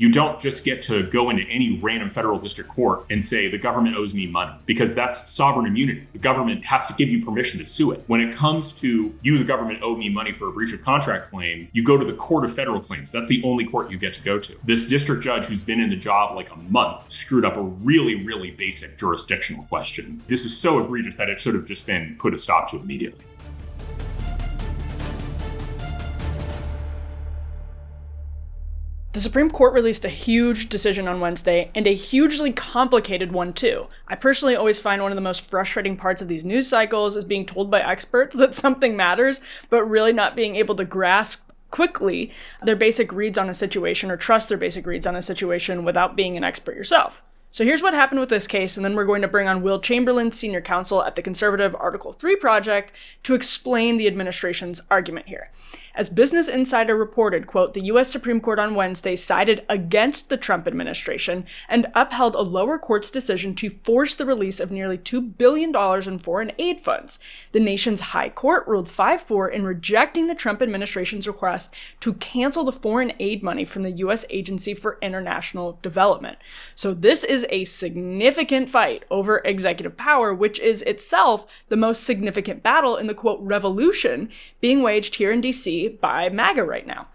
You don't just get to go into any random federal district court and say the government owes me money, because that's sovereign immunity. The government has to give you permission to sue it. When it comes to you, the government owe me money for a breach of contract claim, you go to the Court of Federal Claims. That's the only court you get to go to. This district judge who's been in the job like a month screwed up a really, really basic jurisdictional question. This is so egregious that it should have just been put a stop to immediately. The Supreme Court released a huge decision on Wednesday, and a hugely complicated one too. I personally always find one of the most frustrating parts of these news cycles is being told by experts that something matters, but really not being able to grasp quickly their basic reads on a situation or trust their basic reads on a situation without being an expert yourself. So here's what happened with this case, and then we're going to bring on Will Chamberlain, senior counsel at the conservative Article 3 Project, to explain the administration's argument here. As Business Insider reported, quote, the U.S. Supreme Court on Wednesday sided against the Trump administration and upheld a lower court's decision to force the release of nearly $2 billion in foreign aid funds. The nation's high court ruled 5-4 in rejecting the Trump administration's request to cancel the foreign aid money from the U.S. Agency for International Development. So this is a significant fight over executive power, which is itself the most significant battle in the, quote, revolution being waged here in D.C. by MAGA right now.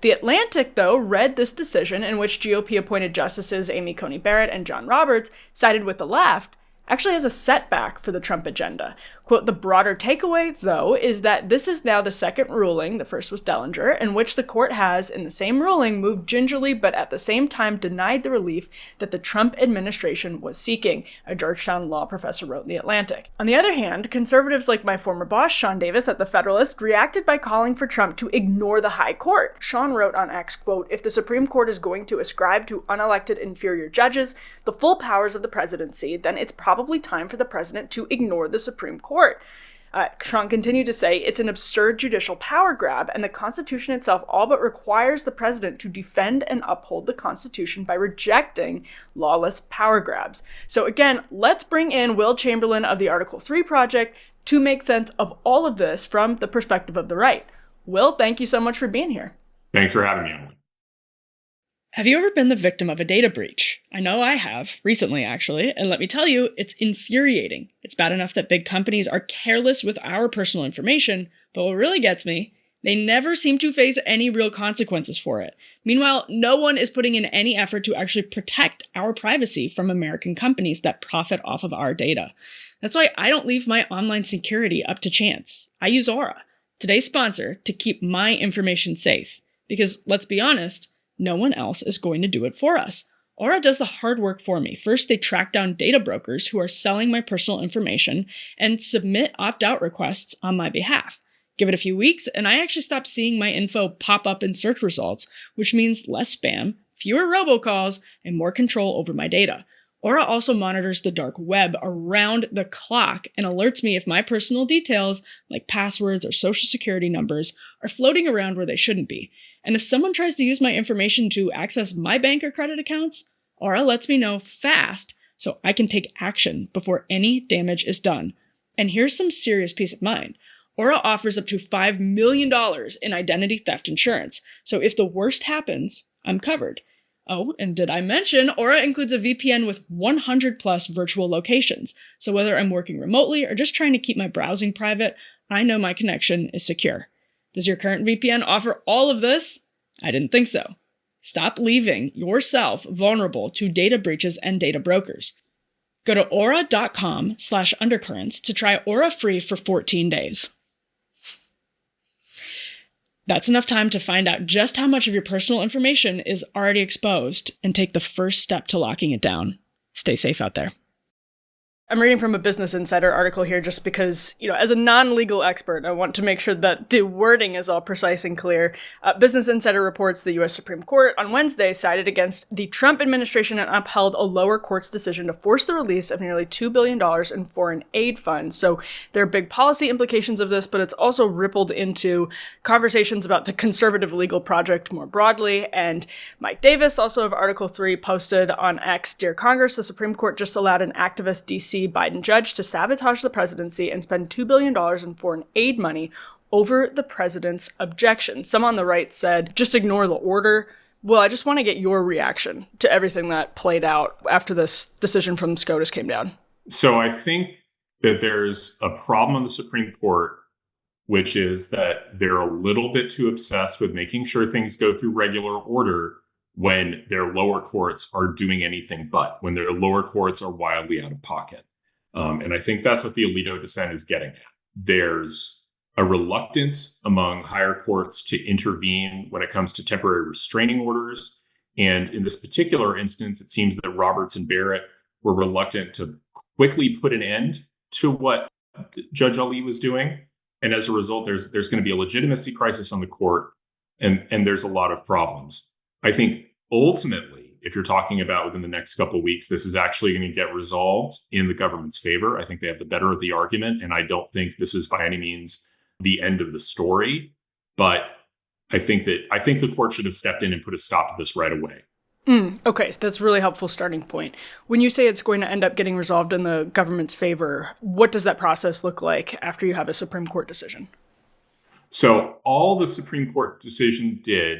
The Atlantic, though, read this decision in which GOP-appointed justices Amy Coney Barrett and John Roberts sided with the left, actually as a setback for the Trump agenda. Quote, the broader takeaway, though, is that this is now the second ruling, the first was Dellinger, in which the court has, in the same ruling, moved gingerly but at the same time denied the relief that the Trump administration was seeking, a Georgetown law professor wrote in The Atlantic. On the other hand, conservatives like my former boss, Sean Davis at The Federalist, reacted by calling for Trump to ignore the high court. Sean wrote on X, quote, if the Supreme Court is going to ascribe to unelected inferior judges the full powers of the presidency, then it's probably time for the president to ignore the Supreme Court. Sean continued to say, it's an absurd judicial power grab, and the Constitution itself all but requires the president to defend and uphold the Constitution by rejecting lawless power grabs. So again, let's bring in Will Chamberlain of the Article 3 Project to make sense of all of this from the perspective of the right. Will, thank you so much for being here. Thanks for having me, Emily. Have you ever been the victim of a data breach? I know I have, recently actually, and let me tell you, it's infuriating. It's bad enough that big companies are careless with our personal information, but what really gets me, they never seem to face any real consequences for it. Meanwhile, no one is putting in any effort to actually protect our privacy from American companies that profit off of our data. That's why I don't leave my online security up to chance. I use Aura, today's sponsor, to keep my information safe. Because, let's be honest, no one else is going to do it for us. Aura does the hard work for me. First, they track down data brokers who are selling my personal information and submit opt-out requests on my behalf. Give it a few weeks, and I actually stop seeing my info pop up in search results, which means less spam, fewer robocalls, and more control over my data. Aura also monitors the dark web around the clock and alerts me if my personal details, like passwords or social security numbers, are floating around where they shouldn't be. And if someone tries to use my information to access my bank or credit accounts, Aura lets me know fast so I can take action before any damage is done. And here's some serious peace of mind. Aura offers up to $5 million in identity theft insurance, so if the worst happens, I'm covered. Oh, and did I mention Aura includes a VPN with 100 plus virtual locations, so whether I'm working remotely or just trying to keep my browsing private, I know my connection is secure. Does your current VPN offer all of this? I didn't think so. Stop leaving yourself vulnerable to data breaches and data brokers. Go to aura.com/undercurrents to try Aura free for 14 days. That's enough time to find out just how much of your personal information is already exposed and take the first step to locking it down. Stay safe out there. I'm reading from a Business Insider article here just because, as a non-legal expert, I want to make sure that the wording is all precise and clear. Business Insider reports the U.S. Supreme Court on Wednesday sided against the Trump administration and upheld a lower court's decision to force the release of nearly $2 billion in foreign aid funds. So there are big policy implications of this, but it's also rippled into conversations about the conservative legal project more broadly. And Mike Davis, also of Article 3, posted on X, Dear Congress, the Supreme Court just allowed an activist D.C. Biden judge to sabotage the presidency and spend $2 billion in foreign aid money over the president's objection. Some on the right said, just ignore the order. Well, I just want to get your reaction to everything that played out after this decision from SCOTUS came down. So I think that there's a problem on the Supreme Court, which is that they're a little bit too obsessed with making sure things go through regular order when their lower courts are doing anything but, when their lower courts are wildly out of pocket. And I think that's what the Alito dissent is getting at. There's a reluctance among higher courts to intervene when it comes to temporary restraining orders. And in this particular instance, it seems that Roberts and Barrett were reluctant to quickly put an end to what Judge Ali was doing. And as a result, there's going to be a legitimacy crisis on the court, and there's a lot of problems. I think ultimately, if you're talking about within the next couple of weeks, this is actually going to get resolved in the government's favor. I think they have the better of the argument, and I don't think this is by any means the end of the story. But I think the court should have stepped in and put a stop to this right away. Okay, so that's a really helpful starting point. When you say it's going to end up getting resolved in the government's favor, what does that process look like after you have a Supreme Court decision? So all the Supreme Court decision did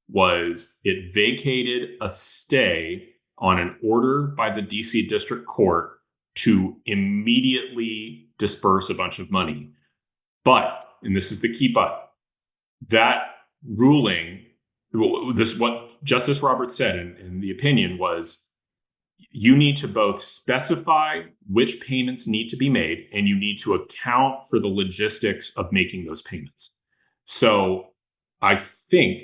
was it vacated a stay on an order by the DC District Court to immediately disperse a bunch of money. But, and this is the key but, that ruling, what Justice Roberts said in the opinion was, you need to both specify which payments need to be made, and you need to account for the logistics of making those payments. So I think,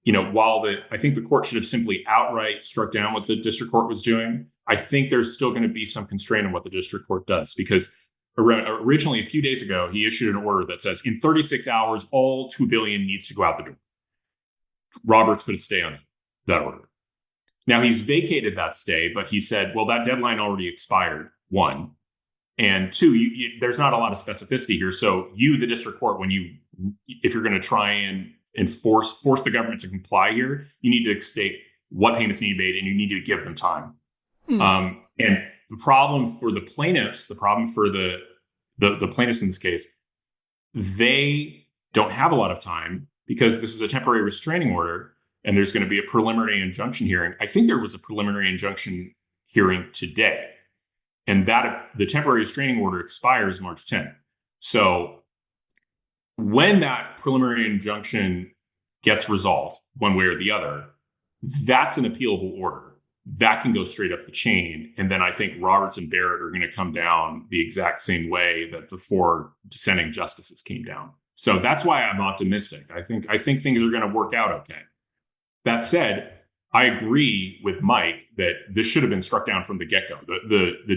I think the court should have simply outright struck down what the district court was doing, I think there's still going to be some constraint on what the district court does, because originally, a few days ago, he issued an order that says in 36 hours, all $2 billion needs to go out the door. Roberts put a stay on that order. Now he's vacated that stay, but he said, well, that deadline already expired, one. And two, there's not a lot of specificity here. So the district court, if you're going to try and force the government to comply here, you need to state what payments need to be made, and you need to give them time. And the problem for the plaintiffs, the plaintiffs in this case, they don't have a lot of time because this is a temporary restraining order and there's going to be a preliminary injunction hearing. I think there was a preliminary injunction hearing today, and that the temporary restraining order expires March 10th. So when that preliminary injunction gets resolved one way or the other, that's an appealable order. That can go straight up the chain. And then I think Roberts and Barrett are going to come down the exact same way that the four dissenting justices came down. So that's why I'm optimistic. I think things are going to work out okay. That said, I agree with Mike that this should have been struck down from the get-go. The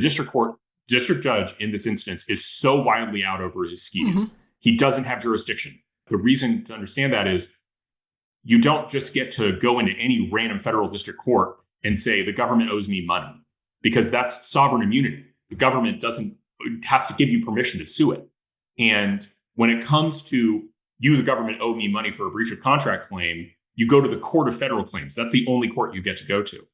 district judge in this instance is so wildly out over his skis. Mm-hmm. He doesn't have jurisdiction. The reason to understand that is you don't just get to go into any random federal district court and say the government owes me money, because that's sovereign immunity. The government has to give you permission to sue it. And when it comes to the government owe me money for a breach of contract claim, you go to the Court of Federal Claims. That's the only court you get to go to.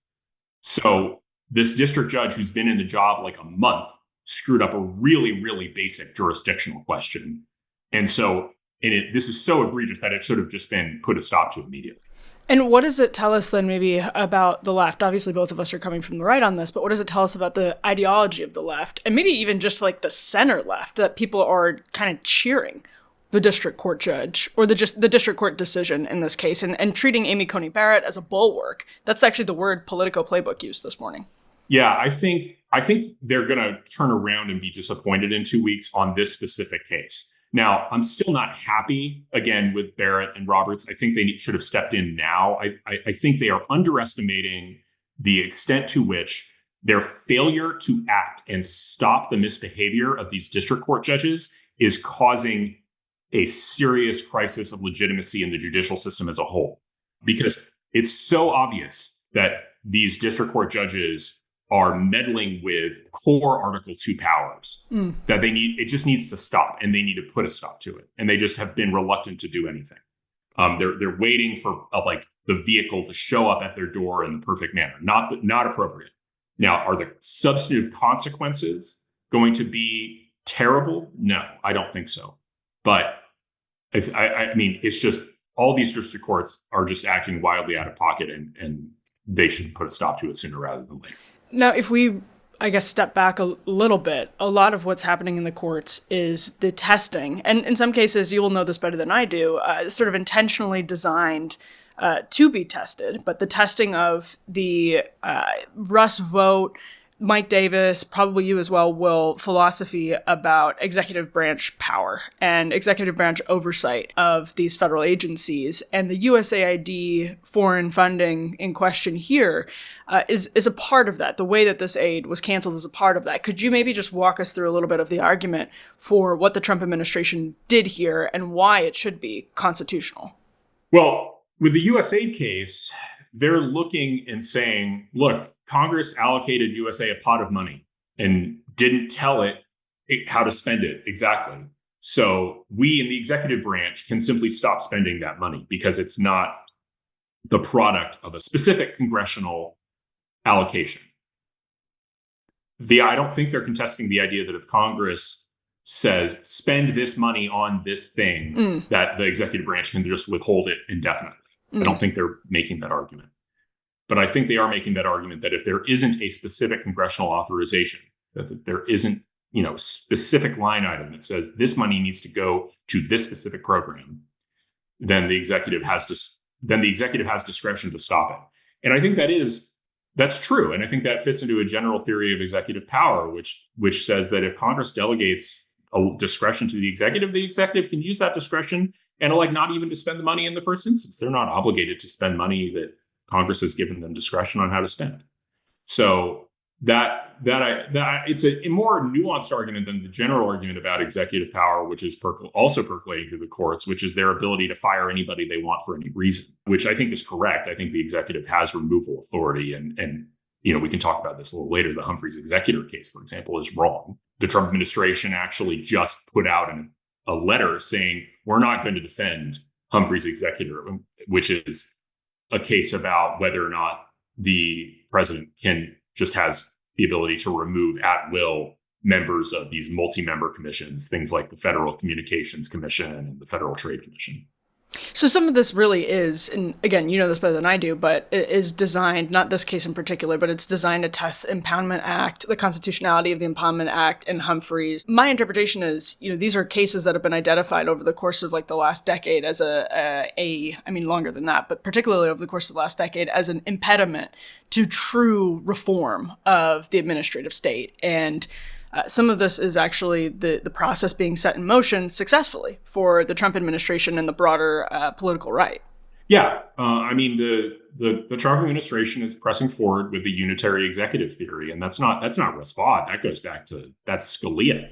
So this district judge who's been in the job like a month screwed up a really, really basic jurisdictional question. And so this is so egregious that it should have just been put a stop to immediately. And what does it tell us then maybe about the left? Obviously, both of us are coming from the right on this, but what does it tell us about the ideology of the left? And maybe even just like the center left, that people are kind of cheering the district court judge or the district court decision in this case and treating Amy Coney Barrett as a bulwark. That's actually the word Politico Playbook used this morning. Yeah, I think they're going to turn around and be disappointed in 2 weeks on this specific case. Now, I'm still not happy, again, with Barrett and Roberts. I think they should have stepped in now. I think they are underestimating the extent to which their failure to act and stop the misbehavior of these district court judges is causing a serious crisis of legitimacy in the judicial system as a whole. Because it's so obvious that these district court judges are meddling with core Article 2 powers that it just needs to stop, and they need to put a stop to it. And they just have been reluctant to do anything. They're waiting for the vehicle to show up at their door in the perfect manner. Not appropriate. Now, are the substantive consequences going to be terrible? No, I don't think so. But I mean, it's just all these district courts are just acting wildly out of pocket, and they should put a stop to it sooner rather than later. Now, if we, I guess, step back a little bit, a lot of what's happening in the courts is the testing. And in some cases, you will know this better than I do, sort of intentionally designed to be tested. But the testing of the Russ vote, Mike Davis, probably you as well, Will, philosophy about executive branch power and executive branch oversight of these federal agencies. And the USAID foreign funding in question here is a part of that. The way that this aid was canceled is a part of that. Could you maybe just walk us through a little bit of the argument for what the Trump administration did here and why it should be constitutional? Well, with the USAID case, they're looking and saying, look, Congress allocated USA a pot of money and didn't tell it how to spend it exactly. So we in the executive branch can simply stop spending that money because it's not the product of a specific congressional allocation. I don't think they're contesting the idea that if Congress says, spend this money on this thing, that the executive branch can just withhold it indefinitely. I don't think they're making that argument. But I think they are making that argument that if there isn't a specific congressional authorization, that there isn't, specific line item that says this money needs to go to this specific program, then the executive has discretion to stop it. And I think that's true. And I think that fits into a general theory of executive power, which says that if Congress delegates a discretion to the executive can use that discretion and elect not even to spend the money in the first instance. They're not obligated to spend money that Congress has given them discretion on how to spend. So it's a more nuanced argument than the general argument about executive power, which is also percolating through the courts, which is their ability to fire anybody they want for any reason, which I think is correct. I think the executive has removal authority, and we can talk about this a little later. The Humphreys executor case, for example, is wrong. The Trump administration actually just put out a letter saying we're not going to defend Humphreys executor, which is a case about whether or not the president has the ability to remove at will members of these multi-member commissions, things like the Federal Communications Commission and the Federal Trade Commission. So some of this really is, and again, you know this better than I do, but it is designed, not this case in particular, but it's designed to test Impoundment Act, the constitutionality of the Impoundment Act and Humphreys. My interpretation is, these are cases that have been identified over the course of the last decade as longer than that, but particularly over the course of the last decade as an impediment to true reform of the administrative state. And some of this is actually the process being set in motion successfully for the Trump administration and the broader political right. Yeah. The Trump administration is pressing forward with the unitary executive theory. And that's not Russ Vought. That goes back to, that's Scalia.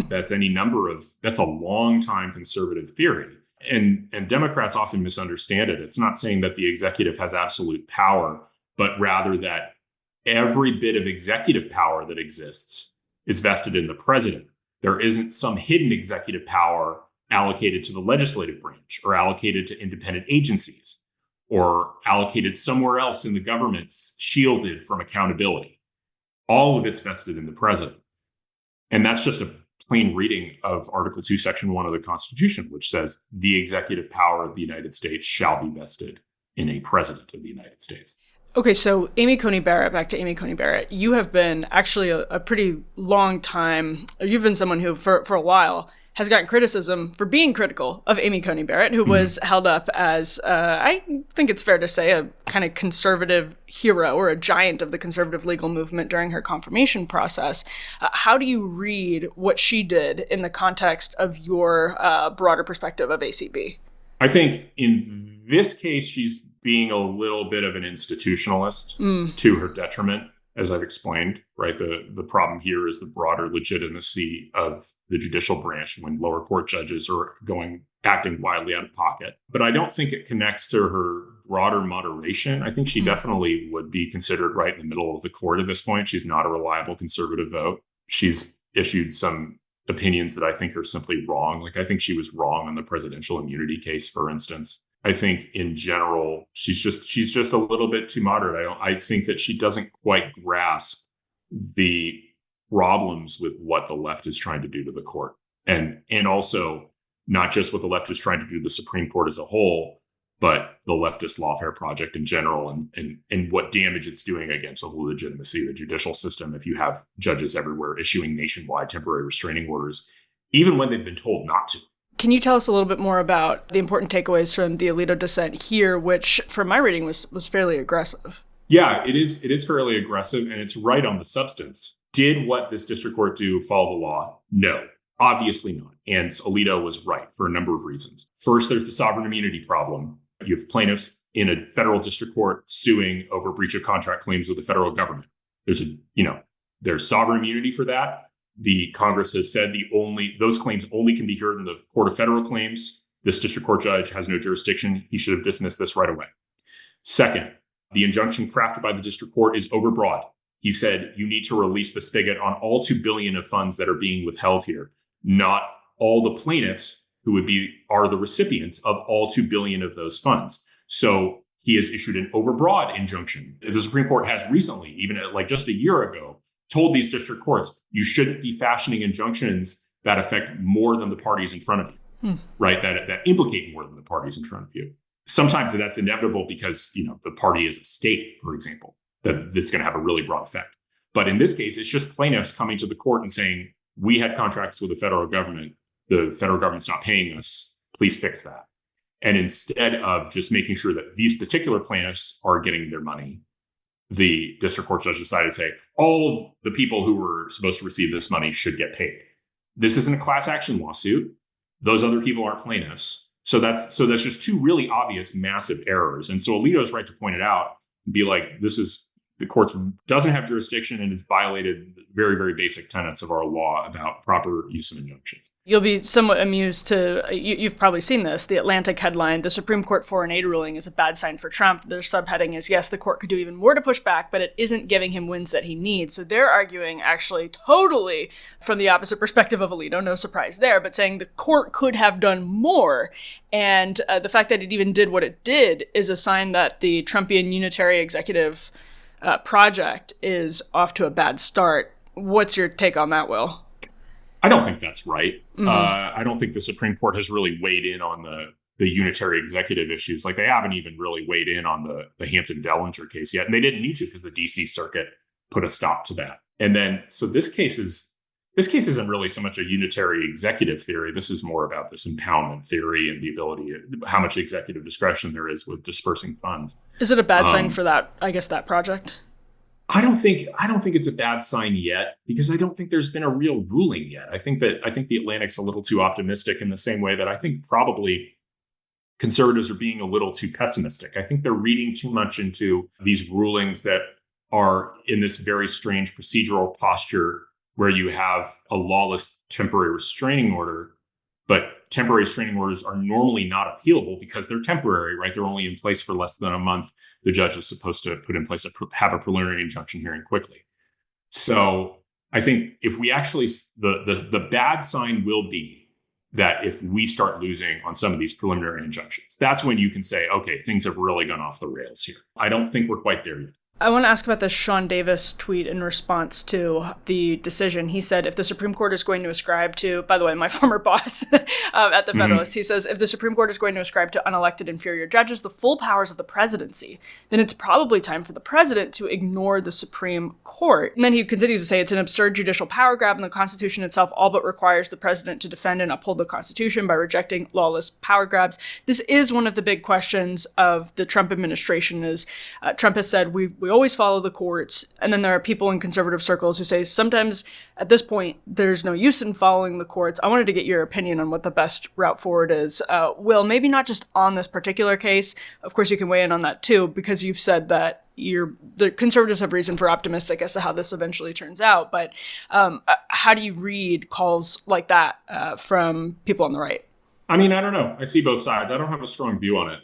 That's a long time conservative theory. And Democrats often misunderstand it. It's not saying that the executive has absolute power, but rather that every bit of executive power that exists is vested in the president. There isn't some hidden executive power allocated to the legislative branch or allocated to independent agencies or allocated somewhere else in the government, shielded from accountability. All of it's vested in the president. And that's just a plain reading of Article 2, Section 1 of the Constitution, which says the executive power of the United States shall be vested in a president of the United States. Okay, so Amy Coney Barrett, back to Amy Coney Barrett. You have been actually a pretty long time, you've been someone who for a while has gotten criticism for being critical of Amy Coney Barrett, who was held up as, I think it's fair to say, a kind of conservative hero or a giant of the conservative legal movement during her confirmation process. How do you read what she did in the context of your broader perspective of ACB? I think in this case, she's being a little bit of an institutionalist to her detriment, as I've explained, right? The problem here is the broader legitimacy of the judicial branch when lower court judges are acting wildly out of pocket. But I don't think it connects to her broader moderation. I think she definitely would be considered right in the middle of the court at this point. She's not a reliable conservative vote. She's issued some opinions that I think are simply wrong. I think she was wrong on the presidential immunity case, for instance. I think in general, she's just a little bit too moderate. I think that she doesn't quite grasp the problems with what the left is trying to do to the court. And also not just what the left is trying to do to the Supreme Court as a whole, but the leftist lawfare project in general, and what damage it's doing against the legitimacy of the judicial system if you have judges everywhere issuing nationwide temporary restraining orders, even when they've been told not to. Can you tell us a little bit more about the important takeaways from the Alito dissent here, which, from my reading, was fairly aggressive? Yeah, it is fairly aggressive, and it's right on the substance. Did what this district court do follow the law? No, obviously not. And Alito was right for a number of reasons. First, there's the sovereign immunity problem. You have plaintiffs in a federal district court suing over breach of contract claims with the federal government. There's sovereign immunity for that. The Congress has said those claims only can be heard in the Court of Federal Claims. This district court judge has no jurisdiction. He should have dismissed this right away. Second, the injunction crafted by the district court is overbroad. He said you need to release the spigot on all $2 billion of funds that are being withheld here, not all the plaintiffs who are the recipients of all $2 billion of those funds. So he has issued an overbroad injunction. The Supreme Court has recently, even like just a year ago, told these district courts, you shouldn't be fashioning injunctions that affect more than the parties in front of you, right? That implicate more than the parties in front of you. Sometimes that's inevitable because, the party is a state, for example, that's going to have a really broad effect. But in this case, it's just plaintiffs coming to the court and saying, we had contracts with the federal government. The federal government's not paying us. Please fix that. And instead of just making sure that these particular plaintiffs are getting their money, the district court judge decided to say all the people who were supposed to receive this money should get paid. This isn't a class action lawsuit. Those other people aren't plaintiffs. So that's just two really obvious, massive errors. And so Alito's right to point it out and be like, the court doesn't have jurisdiction and has violated very, very basic tenets of our law about proper use of injunctions. You'll be somewhat amused you've probably seen this, the Atlantic headline, the Supreme Court foreign aid ruling is a bad sign for Trump. Their subheading is, yes, the court could do even more to push back, but it isn't giving him wins that he needs. So they're arguing actually totally from the opposite perspective of Alito, no surprise there, but saying the court could have done more. And the fact that it even did what it did is a sign that the Trumpian unitary executive project is off to a bad start. What's your take on that, Will? I don't think that's right. Mm-hmm. I don't think the Supreme Court has really weighed in on the unitary executive issues. Like they haven't even really weighed in on the Hampton-Dellinger case yet. And they didn't need to because the DC Circuit put a stop to that. And then, so this case isn't really so much a unitary executive theory. This is more about this impoundment theory and the ability, how much executive discretion there is with dispersing funds. Is it a bad sign for that project? I don't think it's a bad sign yet because I don't think there's been a real ruling yet. I think the Atlantic's a little too optimistic in the same way that I think probably conservatives are being a little too pessimistic. I think they're reading too much into these rulings that are in this very strange procedural posture where you have a lawless temporary restraining order, but temporary restraining orders are normally not appealable because they're temporary, right? They're only in place for less than a month. The judge is supposed to put in place have a preliminary injunction hearing quickly. So I think if we actually, the bad sign will be that if we start losing on some of these preliminary injunctions, that's when you can say, okay, things have really gone off the rails here. I don't think we're quite there yet. I want to ask about the Sean Davis tweet in response to the decision. He said, if the Supreme Court is going to ascribe to, by the way, my former boss at the Federalist, he says, if the Supreme Court is going to ascribe to unelected inferior judges the full powers of the presidency, then it's probably time for the president to ignore the Supreme Court. And then he continues to say it's an absurd judicial power grab, and the Constitution itself all but requires the president to defend and uphold the Constitution by rejecting lawless power grabs. This is one of the big questions of the Trump administration is Trump has said we always follow the courts. And then there are people in conservative circles who say sometimes at this point, there's no use in following the courts. I wanted to get your opinion on what the best route forward is. Will, maybe not just on this particular case. Of course, you can weigh in on that too, because you've said that the conservatives have reason for optimistic as to how this eventually turns out. But how do you read calls like that from people on the right? I mean, I don't know. I see both sides. I don't have a strong view on it.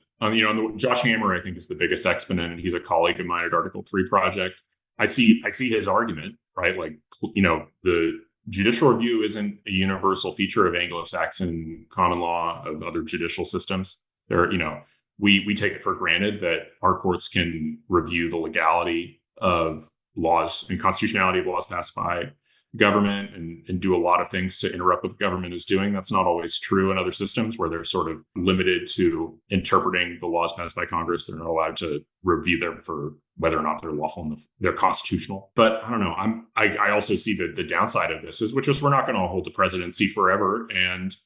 Josh Hammer, I think, is the biggest exponent, and he's a colleague of mine at Article 3 Project. I see his argument, right? Like, the judicial review isn't a universal feature of Anglo-Saxon common law of other judicial systems. We take it for granted that our courts can review the legality of laws and constitutionality of laws passed by government and do a lot of things to interrupt what the government is doing. That's not always true in other systems where they're sort of limited to interpreting the laws passed by Congress. They're not allowed to review them for whether or not they're lawful and they're constitutional. But I don't know. I also see the downside of this which is we're not going to hold the presidency forever. And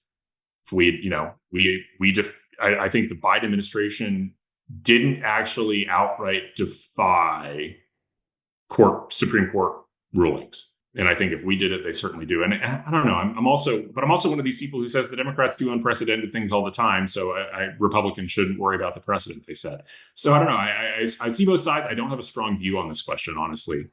if I think the Biden administration didn't actually outright defy Supreme Court rulings. And I think if we did it, they certainly do. And I don't know. I'm also one of these people who says the Democrats do unprecedented things all the time. So Republicans shouldn't worry about the precedent, they said. So I don't know. I see both sides. I don't have a strong view on this question, honestly.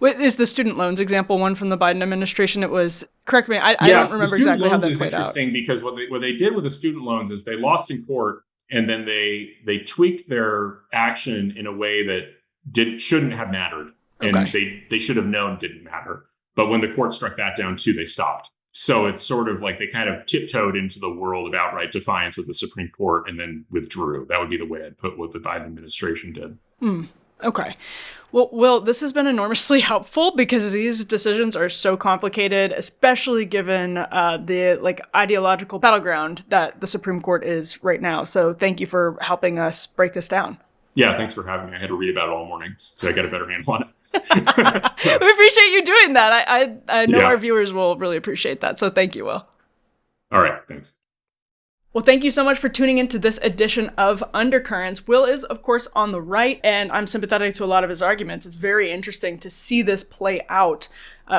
Is the student loans example one from the Biden administration? It was, correct me, I don't remember exactly how that played out. The student loans is interesting because what they did with the student loans is they lost in court, and then they tweaked their action in a way that shouldn't have mattered. And they should have known didn't matter. But when the court struck that down too, they stopped. So it's sort of like they kind of tiptoed into the world of outright defiance of the Supreme Court and then withdrew. That would be the way I'd put what the Biden administration did. Okay. Well, Will, this has been enormously helpful because these decisions are so complicated, especially given the ideological battleground that the Supreme Court is right now. So thank you for helping us break this down. Yeah, thanks for having me. I had to read about it all morning so I got a better handle on it. We appreciate you doing that. I know our viewers will really appreciate that. So thank you, Will. All right, thanks. Well, thank you so much for tuning into this edition of Undercurrents. Will is, of course, on the right, and I'm sympathetic to a lot of his arguments. It's very interesting to see this play out.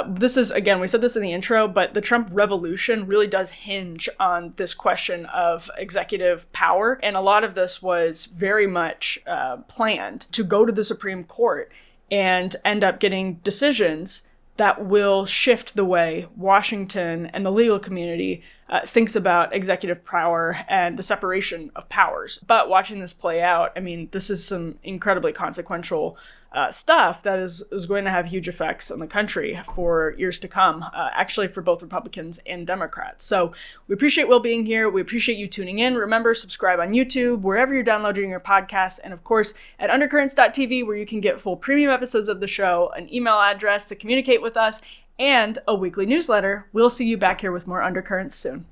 This is, again, we said this in the intro, but the Trump revolution really does hinge on this question of executive power. And a lot of this was very much planned to go to the Supreme Court and end up getting decisions that will shift the way Washington and the legal community thinks about executive power and the separation of powers. But watching this play out, I mean, this is some incredibly consequential stuff that is going to have huge effects on the country for years to come, actually for both Republicans and Democrats. So we appreciate Will being here. We appreciate you tuning in. Remember, subscribe on YouTube, wherever you're downloading your podcasts, and of course at undercurrents.tv, where you can get full premium episodes of the show, an email address to communicate with us, and a weekly newsletter. We'll see you back here with more Undercurrents soon.